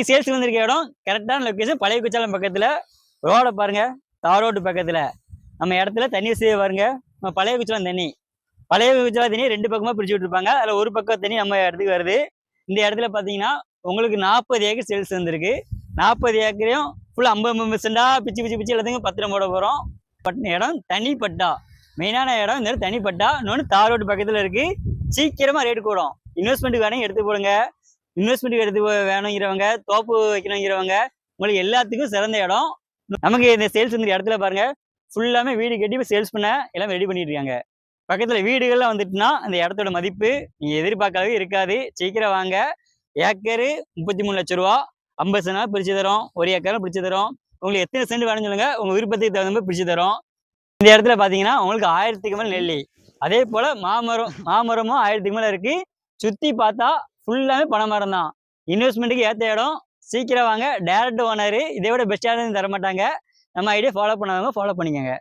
Sales வந்திருக்க இடம் கரெக்டான லொக்கேஷன் பழைய குச்சாலம் பக்கத்துல ரோட பாருங்க, தார் ரோடு பக்கத்துல நம்ம இடத்துல தண்ணி வசதி பாருங்க. பழைய குச்சாலம் தண்ணி, பழைய குச்சாலம் தண்ணி 2 பக்கமா பிரிச்சு விட்டுருப்பாங்க. அதுல ஒரு பக்கம் தண்ணி நம்ம இடத்துக்கு வருது. இந்த இடத்துல பாத்தீங்கன்னா உங்களுக்கு 40 ஏக்கர் சேல்ஸ் வந்திருக்கு. 40 ஏக்கரையும் ஃபுல்லா 50% பிச்சு பிச்சு பிச்சு எல்லாத்துக்கும் பத்திரம் போட போறோம். இடம் தனி பட்டா, மெயினான இடம் இந்த தனி பட்டா. இன்னொன்று தார் ரோடு பக்கத்துல இருக்கு. சீக்கிரமா ரேட் கூடும். இன்வெஸ்ட்மெண்ட் வேணும் எடுத்து போடுங்க. இன்வெஸ்ட்மெண்ட் எடுத்து வேணுங்கிறவங்க, தோப்பு வைக்கணுங்கிறவங்க, உங்களுக்கு எல்லாத்துக்கும் சிறந்த இடம். நமக்கு இந்த சேல்ஸ் இந்த இடத்துல பாருங்க, ஃபுல்லாமே வீடு கட்டி சேல்ஸ் பண்ண எல்லாம் ரெடி பண்ணிட்டு இருக்காங்க. பக்கத்துல வீடுகள்லாம் வந்துட்டுனா அந்த இடத்தோட மதிப்பு நீங்க எதிர்பார்க்கவே இருக்காது. சீக்கிரம் வாங்க. ஏக்கரு 33 லட்சம் ரூபா, 50 சென்ட் பிரிச்சு தரோம். 1 ஏக்கரும் பிரிச்சு தரோம். உங்களுக்கு எத்தனை சென்ட் வேணும்னு சொல்லுங்க, உங்க விருப்பத்துக்கு தகுந்த மாதிரி பிரிச்சு தரோம். இந்த இடத்துல பாத்தீங்கன்னா உங்களுக்கு 1000க்கு மேல நெல்லி, அதே போல மாமரமும் 1000க்கு மேல இருக்கு. சுத்தி பார்த்தா ஃபுல்லாமே பனைமரம் தான். இன்வெஸ்ட்மெண்ட்டுக்கு ஏற்ற இடம். சீக்கிரம் வாங்க. டைரக்ட் ஓனர் இதை விட பெஸ்டாக தர மாட்டாங்க. நம்ம ஐடியா ஃபாலோ பண்ணாதவங்க ஃபாலோ பண்ணிக்கோங்க.